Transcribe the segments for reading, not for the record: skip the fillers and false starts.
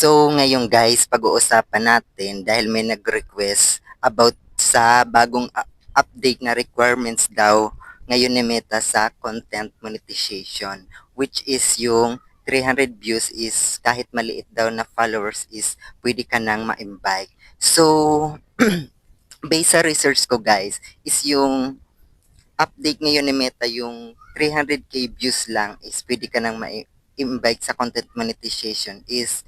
So ngayon guys, pag-uusapan natin dahil may nag-request about sa bagong update na requirements daw ngayon ni Meta sa content monetization, which is yung 300 views is kahit maliit daw na followers is pwede ka nang ma-invite. So based sa research ko guys is yung update ngayon ni Meta yung 300k views lang is pwede ka nang ma-invite sa content monetization is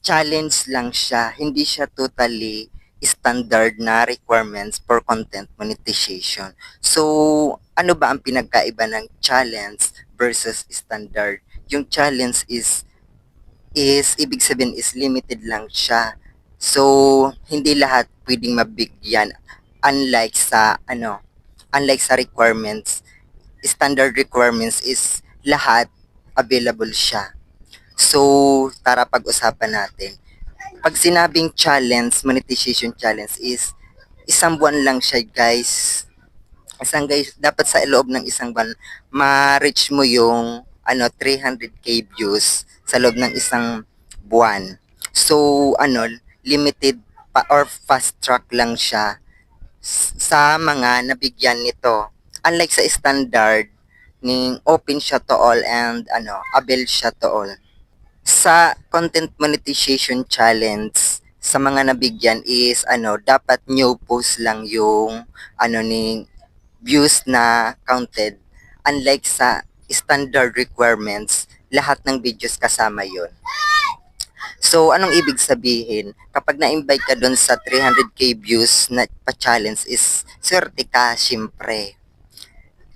challenge lang siya. Hindi siya totally standard na requirements for content monetization. So, ano ba ang pinagkaiba ng challenge versus standard? Yung challenge is ibig sabihin is limited lang siya. So, hindi lahat pwedeng mabigyan unlike sa unlike sa requirements. Standard requirements is lahat available siya. So, tara pag-usapan natin. Pag sinabing challenge, monetization challenge is isang buwan lang siya guys. Isang guys, dapat sa loob ng isang buwan, ma-reach mo yung 300k views sa loob ng isang buwan. So, limited pa or fast track lang siya sa mga nabigyan nito. Unlike sa standard, ning open siya to all and avail siya to all. Sa content monetization challenge, sa mga nabigyan is dapat new post lang yung ni views na counted. Unlike sa standard requirements, lahat ng videos kasama yon. So, anong ibig sabihin? Kapag na-invite ka doon sa 300k views na pa-challenge is swerte ka, syempre.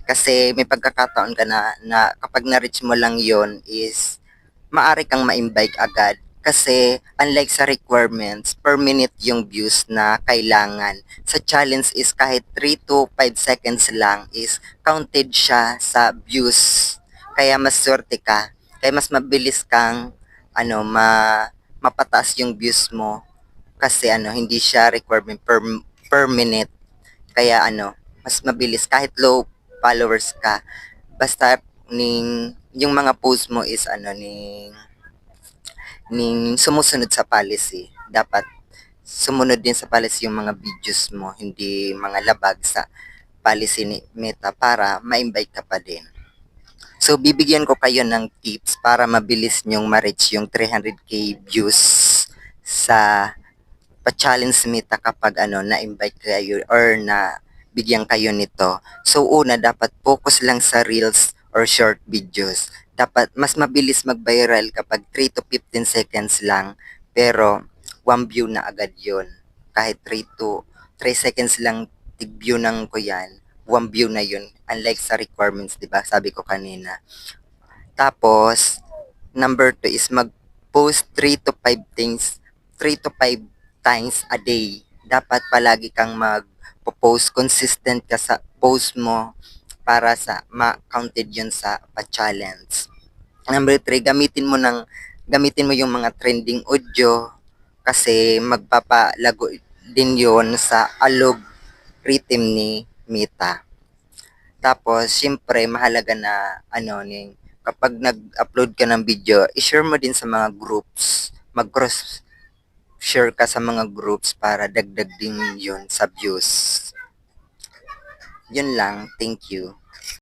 Kasi may pagkakataon ka na kapag na-reach mo lang yon is maari kang ma-invite agad kasi unlike sa requirements, per minute yung views na kailangan. Sa challenge is kahit 3 to 5 seconds lang is counted siya sa views. Kaya mas swerte ka. Kaya mas mabilis kang mapataas yung views mo kasi hindi siya requirement per minute. Kaya mas mabilis kahit low followers ka. Basta yung mga post mo is sumusunod sa policy. Dapat sumunod din sa policy yung mga videos mo, hindi mga labag sa policy ni Meta para ma-invite ka pa din. So, bibigyan ko kayo ng tips para mabilis nyong ma-reach yung 300k views sa pa-challenge Meta kapag na-invite kayo or na bigyan kayo nito. So, una, dapat focus lang sa reels or short videos. Dapat mas mabilis mag-viral kapag 3 to 15 seconds lang, pero 1 view na agad yon. Kahit 3 to 3 seconds lang tig-view ng ko yan, 1 view na yun. Unlike sa requirements, di ba? Sabi ko kanina. Tapos, number 2 is mag-post 3 to 5 things, 3 to 5 times a day. Dapat palagi kang mag-post, consistent ka sa post mo para sa ma-counted yun sa pa-challenge. Number 3, gamitin mo yung mga trending audio kasi magpapalago din yon sa algorithm ni Meta. Tapos, syempre, mahalaga na kapag nag-upload ka ng video, i-share mo din sa mga groups. Mag-cross share ka sa mga groups para dagdag din yun sa views. Yun lang. Thank you.